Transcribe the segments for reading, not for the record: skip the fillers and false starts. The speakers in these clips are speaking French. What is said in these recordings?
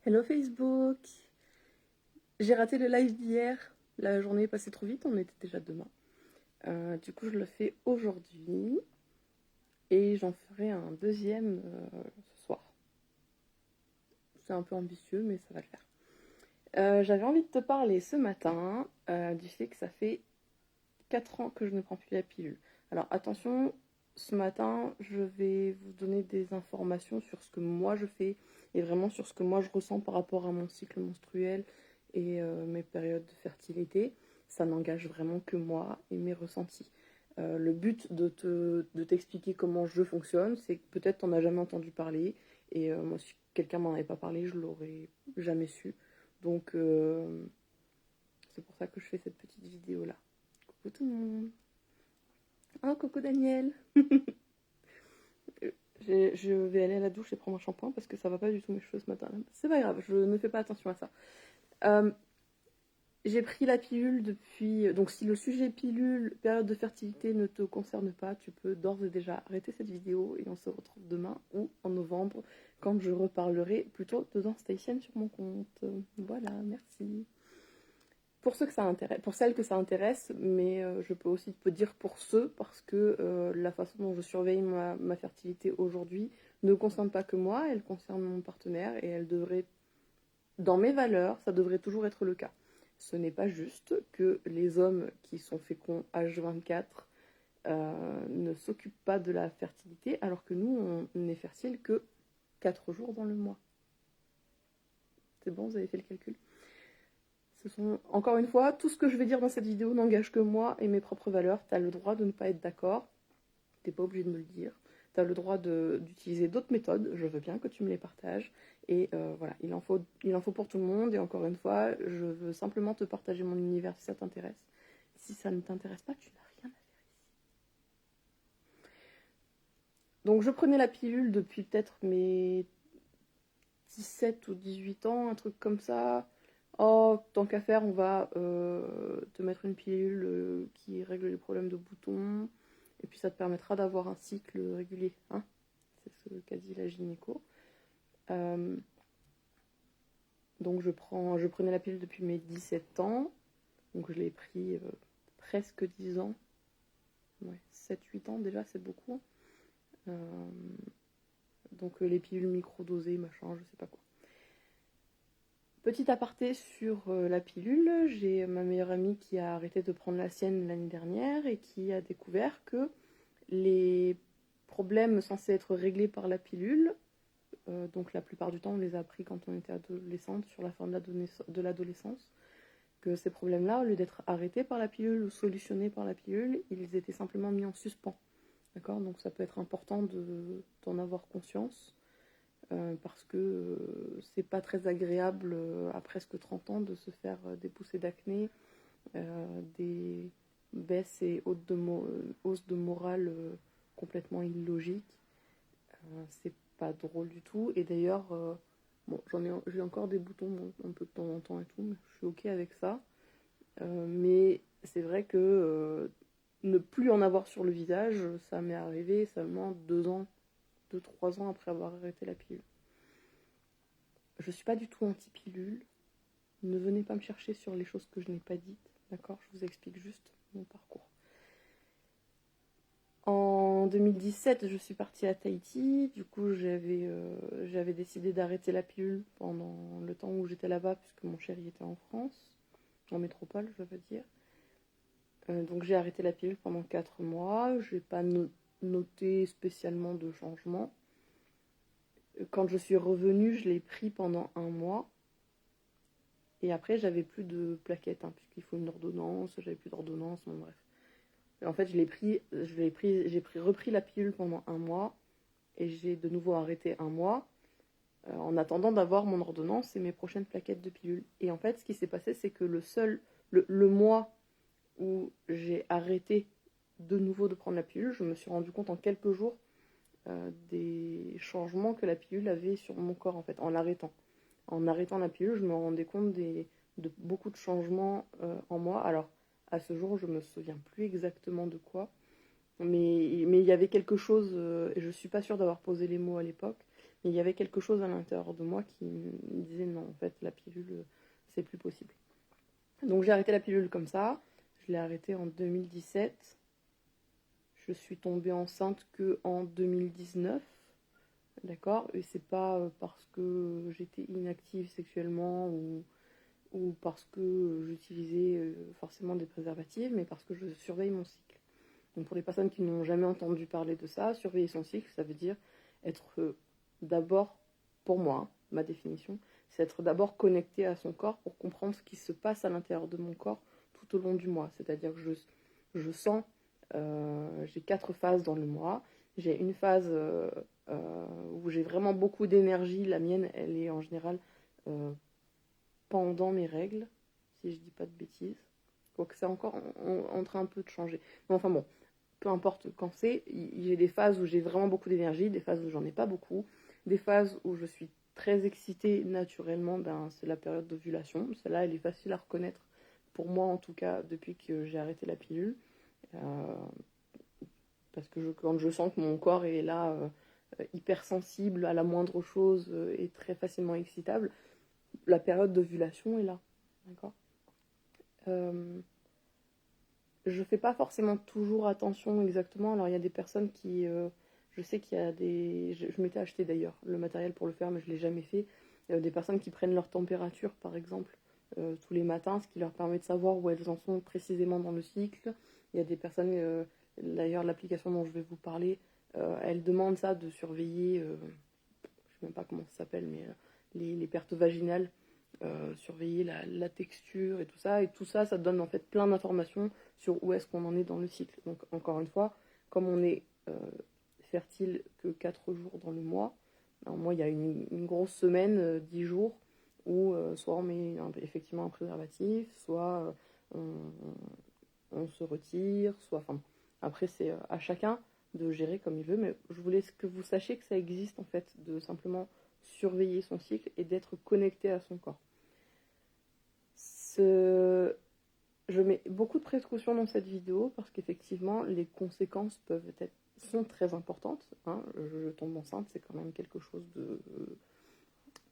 Hello Facebook! J'ai raté le live d'hier. La journée est passée trop vite, on était déjà demain. Du coup, je le fais aujourd'hui. Et j'en ferai un deuxième ce soir. C'est un peu ambitieux, mais ça va le faire. J'avais envie de te parler ce matin du fait que ça fait 4 ans que je ne prends plus la pilule. Alors attention, ce matin, je vais vous donner des informations sur ce que moi je fais et vraiment sur ce que moi je ressens par rapport à mon cycle menstruel et mes périodes de fertilité. Ça n'engage vraiment que moi et mes ressentis. Le but de t'expliquer comment je fonctionne, c'est que peut-être t'en as jamais entendu parler et moi si quelqu'un m'en avait pas parlé, je l'aurais jamais su. Donc c'est pour ça que je fais cette petite vidéo là. Coucou tout le monde. Oh, coucou Daniel. Je vais aller à la douche et prendre un shampoing parce que ça va pas du tout mes cheveux ce matin. C'est pas grave, je ne fais pas attention à ça. Euh, j'ai pris la pilule depuis... Donc si le sujet pilule, période de fertilité ne te concerne pas, tu peux d'ores et déjà arrêter cette vidéo et on se retrouve demain ou en novembre quand je reparlerai plutôt de Dans Station sur mon compte. Voilà, merci. Pour ceux que ça intéresse, pour celles que ça intéresse, mais je peux aussi te dire pour ceux, parce que la façon dont je surveille ma fertilité aujourd'hui ne concerne pas que moi, elle concerne mon partenaire et elle devrait, dans mes valeurs, ça devrait toujours être le cas. Ce n'est pas juste que les hommes qui sont féconds H24 ne s'occupent pas de la fertilité, alors que nous, on n'est fertile que 4 jours dans le mois. C'est bon, vous avez fait le calcul? Ce sont, encore une fois, tout ce que je vais dire dans cette vidéo n'engage que moi et mes propres valeurs. Tu as le droit de ne pas être d'accord. Tu n'es pas obligé de me le dire. Tu as le droit d'utiliser d'autres méthodes. Je veux bien que tu me les partages. Et voilà, il en faut pour tout le monde. Et encore une fois, je veux simplement te partager mon univers si ça t'intéresse. Si ça ne t'intéresse pas, tu n'as rien à faire ici. Donc je prenais la pilule depuis peut-être mes 17 ou 18 ans, un truc comme ça. Oh, tant qu'à faire, on va te mettre une pilule qui règle les problèmes de boutons. Et puis ça te permettra d'avoir un cycle régulier. Hein, c'est ce qu'a dit la gynéco. Euh, donc je prenais la pilule depuis mes 17 ans. Donc je l'ai pris presque 10 ans. Ouais, 7-8 ans déjà, c'est beaucoup. Donc les pilules microdosées, machin, je sais pas quoi. Petit aparté sur la pilule, j'ai ma meilleure amie qui a arrêté de prendre la sienne l'année dernière et qui a découvert que les problèmes censés être réglés par la pilule, donc la plupart du temps on les a appris quand on était adolescente, sur la fin de l'adolescence, que ces problèmes-là, au lieu d'être arrêtés par la pilule ou solutionnés par la pilule, ils étaient simplement mis en suspens. D'accord? Donc ça peut être important d'en avoir conscience. Parce que c'est pas très agréable à presque 30 ans de se faire des poussées d'acné, des baisses et hausses de morale complètement illogiques. C'est pas drôle du tout. Et d'ailleurs, bon, j'ai encore des boutons un peu de temps en temps et tout, mais je suis ok avec ça. Mais c'est vrai que ne plus en avoir sur le visage, ça m'est arrivé seulement 2-3 ans après avoir arrêté la pilule. Je suis pas du tout anti-pilule. Ne venez pas me chercher sur les choses que je n'ai pas dites, d'accord? Je vous explique juste mon parcours. En 2017, je suis partie à Tahiti. Du coup, j'avais décidé d'arrêter la pilule pendant le temps où j'étais là-bas, puisque mon chéri était en France, en métropole, je veux dire. Donc j'ai arrêté la pilule pendant 4 mois. Je n'ai pas noté spécialement de changement. Quand je suis revenue, je l'ai pris pendant 1 mois. Et après, j'avais plus de plaquettes, hein, puisqu'il faut une ordonnance, j'avais plus d'ordonnance, bon, bref. Et en fait, j'ai repris la pilule pendant 1 mois, et j'ai de nouveau arrêté 1 mois, en attendant d'avoir mon ordonnance et mes prochaines plaquettes de pilule. Et en fait, ce qui s'est passé, c'est que le mois où j'ai arrêté de nouveau de prendre la pilule, je me suis rendu compte en quelques jours des changements que la pilule avait sur mon corps, en fait, en l'arrêtant. En arrêtant la pilule, je me rendais compte de beaucoup de changements en moi. Alors, à ce jour, je ne me souviens plus exactement de quoi, mais il y avait quelque chose, et je ne suis pas sûre d'avoir posé les mots à l'époque, mais il y avait quelque chose à l'intérieur de moi qui me disait non, en fait, la pilule, c'est plus possible. Donc j'ai arrêté la pilule comme ça, je l'ai arrêtée en 2017. Je suis tombée enceinte que en 2019, d'accord? Et c'est pas parce que j'étais inactive sexuellement ou parce que j'utilisais forcément des préservatifs, mais parce que je surveille mon cycle. Donc pour les personnes qui n'ont jamais entendu parler de ça, surveiller son cycle, ça veut dire être d'abord, pour moi, hein, ma définition, c'est être d'abord connecté à son corps pour comprendre ce qui se passe à l'intérieur de mon corps tout au long du mois. C'est-à-dire que je sens, j'ai 4 phases dans le mois. J'ai une phase où j'ai vraiment beaucoup d'énergie. La mienne, elle est en général pendant mes règles, si je dis pas de bêtises. Quoique c'est encore en train un peu de changer. Mais enfin bon, peu importe quand c'est, j'ai des phases où j'ai vraiment beaucoup d'énergie, des phases où j'en ai pas beaucoup, des phases où je suis très excitée naturellement, ben, c'est la période d'ovulation. Celle-là, elle est facile à reconnaître, pour moi en tout cas, depuis que j'ai arrêté la pilule. Parce que quand je sens que mon corps est là, hypersensible à la moindre chose et très facilement excitable, la période d'ovulation est là. D'accord. Je fais pas forcément toujours attention exactement. Alors il y a des personnes qui, je sais qu'il y a des, je m'étais acheté d'ailleurs le matériel pour le faire, mais je l'ai jamais fait. Des personnes qui prennent leur température, par exemple, tous les matins, ce qui leur permet de savoir où elles en sont précisément dans le cycle. Il y a des personnes, d'ailleurs l'application dont je vais vous parler, elle demande ça de surveiller, je sais même pas comment ça s'appelle, mais les pertes vaginales. Surveiller la texture et tout ça, ça donne en fait plein d'informations sur où est-ce qu'on en est dans le cycle. Donc encore une fois, comme on est fertile que 4 jours dans le mois, moi il y a une grosse semaine, 10 jours, où soit on met effectivement un préservatif, soit on se retire, soit... Enfin, après c'est à chacun de gérer comme il veut, mais je voulais que vous sachiez que ça existe en fait, de simplement surveiller son cycle et d'être connecté à son corps. Je mets beaucoup de précautions dans cette vidéo parce qu'effectivement les conséquences sont très importantes, hein. Je tombe enceinte, c'est quand même quelque chose de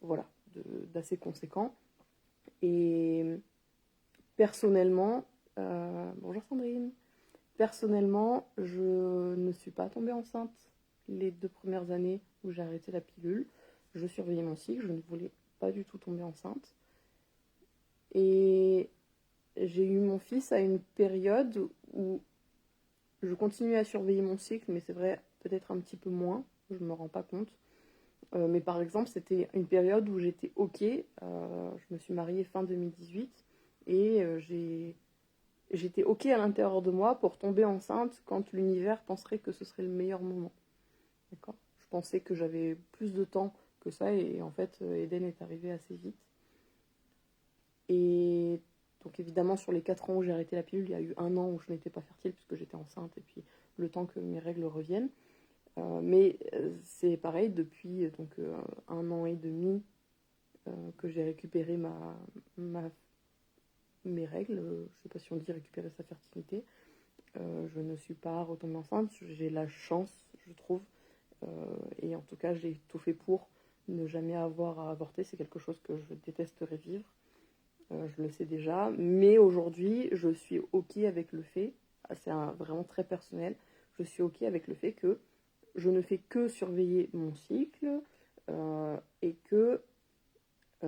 voilà, d'assez conséquent. Et personnellement, bonjour Sandrine, personnellement je ne suis pas tombée enceinte les 2 premières années où j'ai arrêté la pilule. Je surveillais mon cycle, je ne voulais pas du tout tomber enceinte. Et j'ai eu mon fils à une période où je continuais à surveiller mon cycle, mais c'est vrai, peut-être un petit peu moins, je ne me rends pas compte. Mais par exemple, c'était une période où j'étais OK. Je me suis mariée fin 2018 et j'étais OK à l'intérieur de moi pour tomber enceinte quand l'univers penserait que ce serait le meilleur moment. D'accord ? Je pensais que j'avais plus de temps que ça et en fait, Eden est arrivé assez vite. Et donc évidemment, sur les 4 ans où j'ai arrêté la pilule, il y a eu 1 an où je n'étais pas fertile puisque j'étais enceinte et puis le temps que mes règles reviennent. Mais c'est pareil, depuis 1 an et demi que j'ai récupéré mes règles. Je ne sais pas si on dit récupérer sa fertilité. Je ne suis pas retombée enceinte. J'ai la chance, je trouve. Et en tout cas, j'ai tout fait pour ne jamais avoir à avorter. C'est quelque chose que je détesterais vivre. Je le sais déjà, mais aujourd'hui, je suis OK avec le fait, c'est vraiment très personnel, je suis OK avec le fait que je ne fais que surveiller mon cycle et que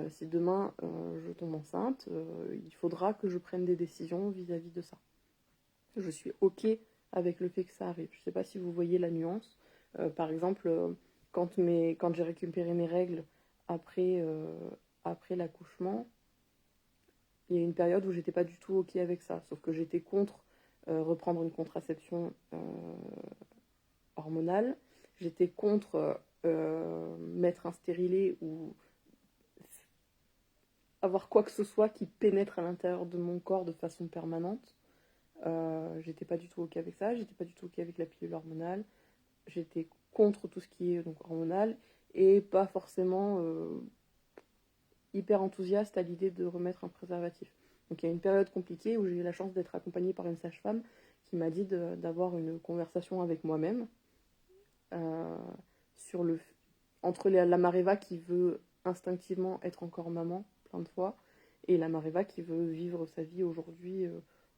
si demain je tombe enceinte, il faudra que je prenne des décisions vis-à-vis de ça. Je suis OK avec le fait que ça arrive. Je ne sais pas si vous voyez la nuance. Par exemple, quand j'ai récupéré mes règles après l'accouchement, il y a une période où j'étais pas du tout OK avec ça, sauf que j'étais contre reprendre une contraception hormonale, j'étais contre mettre un stérilet ou avoir quoi que ce soit qui pénètre à l'intérieur de mon corps de façon permanente. J'étais pas du tout OK avec ça, j'étais pas du tout OK avec la pilule hormonale, j'étais contre tout ce qui est donc hormonal et pas forcément hyper enthousiaste à l'idée de remettre un préservatif. Donc il y a une période compliquée où j'ai eu la chance d'être accompagnée par une sage-femme qui m'a dit d'avoir une conversation avec moi-même sur entre la Mareva qui veut instinctivement être encore maman plein de fois, et la Mareva qui veut vivre sa vie aujourd'hui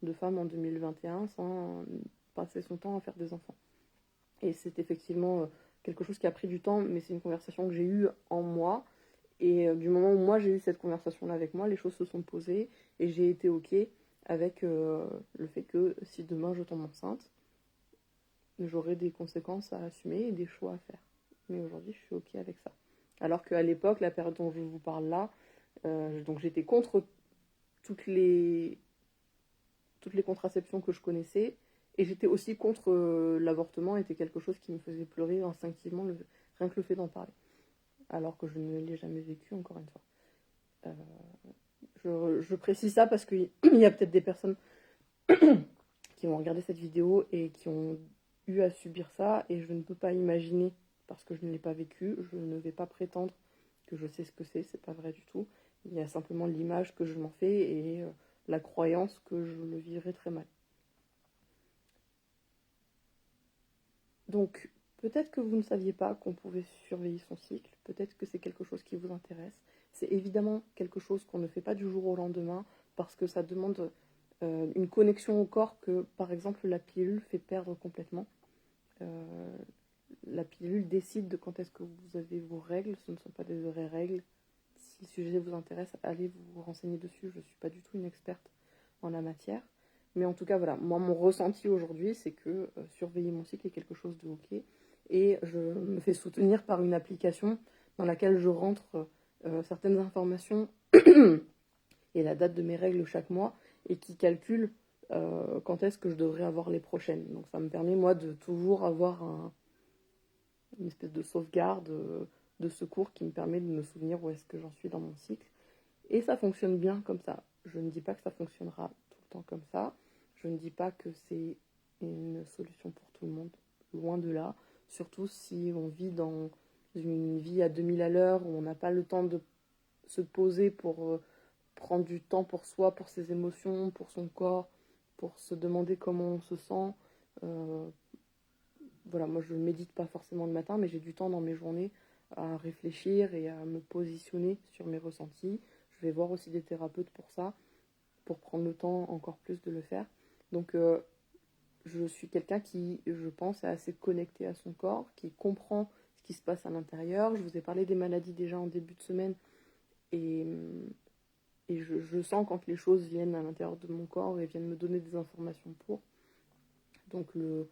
de femme en 2021 sans passer son temps à faire des enfants. Et c'est effectivement quelque chose qui a pris du temps, mais c'est une conversation que j'ai eue en moi. Et du moment où moi j'ai eu cette conversation-là avec moi, les choses se sont posées et j'ai été OK avec le fait que si demain je tombe enceinte, j'aurai des conséquences à assumer et des choix à faire. Mais aujourd'hui, je suis OK avec ça. Alors qu'à l'époque, la période dont je vous parle là, donc j'étais contre toutes les, toutes les contraceptions que je connaissais, et j'étais aussi contre l'avortement, était quelque chose qui me faisait pleurer instinctivement, rien que le fait d'en parler. Alors que je ne l'ai jamais vécu, encore une fois. Je précise ça parce qu'il y a peut-être des personnes qui vont regarder cette vidéo et qui ont eu à subir ça, et je ne peux pas imaginer, parce que je ne l'ai pas vécu, je ne vais pas prétendre que je sais ce que c'est pas vrai du tout. Il y a simplement l'image que je m'en fais et la croyance que je le vivrai très mal. Donc, peut-être que vous ne saviez pas qu'on pouvait surveiller son cycle, peut-être que c'est quelque chose qui vous intéresse. C'est évidemment quelque chose qu'on ne fait pas du jour au lendemain, parce que ça demande une connexion au corps que, par exemple, la pilule fait perdre complètement. La pilule décide de quand est-ce que vous avez vos règles, ce ne sont pas des vraies règles. Si le sujet vous intéresse, allez vous renseigner dessus, je ne suis pas du tout une experte en la matière. Mais en tout cas, voilà, moi, mon ressenti aujourd'hui, c'est que surveiller mon cycle est quelque chose de OK. Et je me fais soutenir par une application dans laquelle je rentre certaines informations et la date de mes règles chaque mois, et qui calcule quand est-ce que je devrais avoir les prochaines. Donc ça me permet, moi, de toujours avoir une espèce de sauvegarde, de secours qui me permet de me souvenir où est-ce que j'en suis dans mon cycle. Et ça fonctionne bien comme ça. Je ne dis pas que ça fonctionnera tout le temps comme ça. Je ne dis pas que c'est une solution pour tout le monde. Loin de là. Surtout si on vit dans une vie à 2000 à l'heure, où on n'a pas le temps de se poser pour prendre du temps pour soi, pour ses émotions, pour son corps, pour se demander comment on se sent. Voilà, moi je ne médite pas forcément le matin, mais j'ai du temps dans mes journées à réfléchir et à me positionner sur mes ressentis. Je vais voir aussi des thérapeutes pour ça, pour prendre le temps encore plus de le faire. Donc je suis quelqu'un qui, je pense, est assez connecté à son corps, qui comprend ce qui se passe à l'intérieur. Je vous ai parlé des maladies déjà en début de semaine, et, je sens quand les choses viennent à l'intérieur de mon corps et viennent me donner des informations pour. Donc le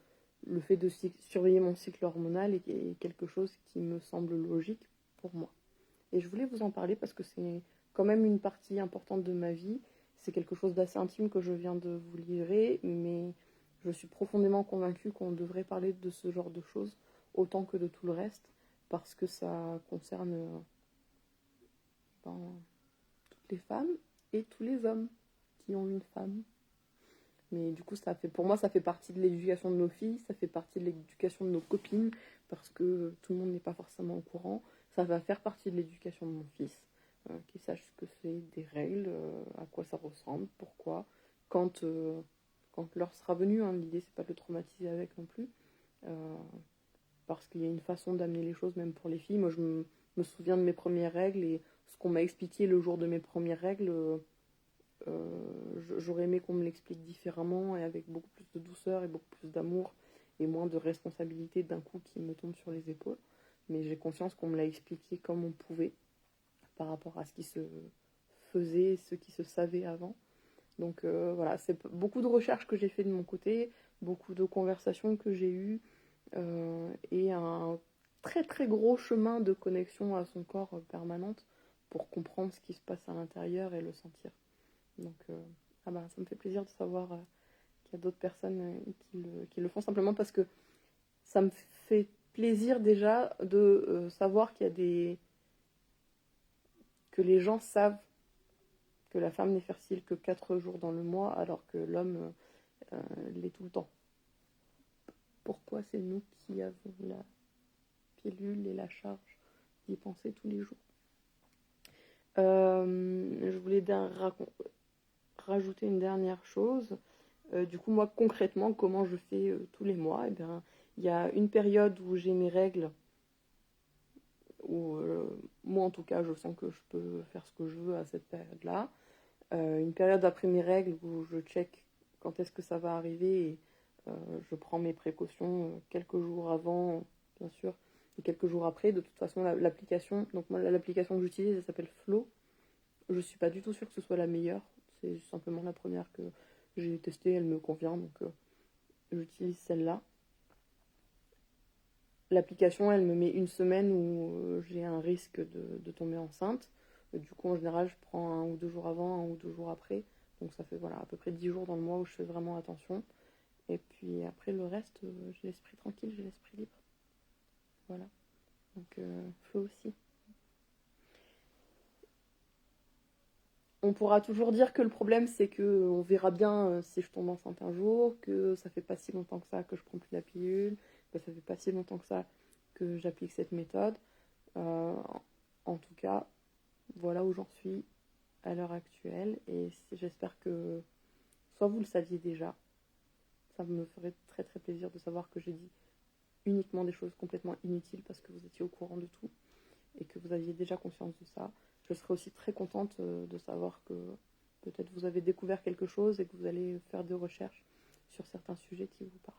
fait de surveiller mon cycle hormonal est quelque chose qui me semble logique pour moi. Et je voulais vous en parler parce que c'est quand même une partie importante de ma vie. C'est quelque chose d'assez intime que je viens de vous livrer, mais je suis profondément convaincue qu'on devrait parler de ce genre de choses autant que de tout le reste, parce que ça concerne toutes les femmes et tous les hommes qui ont une femme. Mais du coup, pour moi, ça fait partie de l'éducation de nos filles, ça fait partie de l'éducation de nos copines, parce que tout le monde n'est pas forcément au courant. Ça va faire partie de l'éducation de mon fils, qu'il sache ce que c'est des règles, à quoi ça ressemble, pourquoi. Quand, quand l'heure sera venue, hein, l'idée c'est pas de le traumatiser avec non plus, parce qu'il y a une façon d'amener les choses, même pour les filles. Moi, je me souviens de mes premières règles, et ce qu'on m'a expliqué le jour de mes premières règles, j'aurais aimé qu'on me l'explique différemment et avec beaucoup plus de douceur et beaucoup plus d'amour et moins de responsabilité d'un coup qui me tombe sur les épaules. Mais j'ai conscience qu'on me l'a expliqué comme on pouvait par rapport à ce qui se faisait, ce qui se savait avant. Donc voilà, c'est beaucoup de recherches que j'ai fait de mon côté, beaucoup de conversations que j'ai eues, et un très très gros chemin de connexion à son corps permanente pour comprendre ce qui se passe à l'intérieur et le sentir. Donc ça me fait plaisir de savoir qu'il y a d'autres personnes qui le font, simplement parce que ça me fait plaisir déjà de savoir que les gens savent que la femme n'est fertile que 4 jours dans le mois, alors que l'homme l'est tout le temps. Pourquoi c'est nous qui avons la pilule et la charge d'y penser tous les jours? Je voulais rajouter une dernière chose. Du coup, moi, concrètement, comment je fais tous les mois? Eh bien, il y a une période où j'ai mes règles, où moi en tout cas je sens que je peux faire ce que je veux à cette période-là. Une période après mes règles où je check quand est-ce que ça va arriver et je prends mes précautions quelques jours avant, bien sûr, et quelques jours après. De toute façon, l'application, donc moi l'application que j'utilise, elle s'appelle Flow. Je suis pas du tout sûre que ce soit la meilleure. C'est simplement la première que j'ai testée, elle me convient, donc j'utilise celle-là. L'application, elle me met une semaine où j'ai un risque de tomber enceinte. Du coup, en général, je prends 1 ou 2 jours avant, 1 ou 2 jours après. Donc ça fait voilà, à peu près 10 jours dans le mois où je fais vraiment attention. Et puis après, le reste, j'ai l'esprit tranquille, j'ai l'esprit libre. Voilà. Donc, feu aussi. On pourra toujours dire que le problème, c'est que on verra bien si je tombe enceinte un jour, que ça fait pas si longtemps que ça que je prends plus la pilule, que ça fait pas si longtemps que ça que j'applique cette méthode. Euh, en tout cas, voilà où j'en suis à l'heure actuelle. Et j'espère que soit vous le saviez déjà, ça me ferait très très plaisir de savoir que j'ai dit uniquement des choses complètement inutiles parce que vous étiez au courant de tout et que vous aviez déjà conscience de ça. Je serais aussi très contente de savoir que peut-être vous avez découvert quelque chose et que vous allez faire des recherches sur certains sujets qui vous parlent.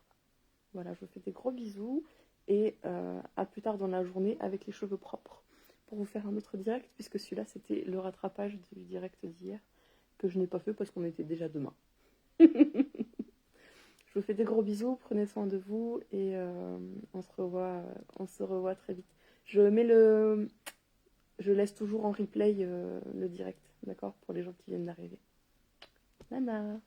Voilà, je vous fais des gros bisous et à plus tard dans la journée avec les cheveux propres pour vous faire un autre direct, puisque celui-là c'était le rattrapage du direct d'hier que je n'ai pas fait parce qu'on était déjà demain. Je vous fais des gros bisous, prenez soin de vous et on se revoit très vite. Je laisse toujours en replay le direct, d'accord, pour les gens qui viennent d'arriver. Nana.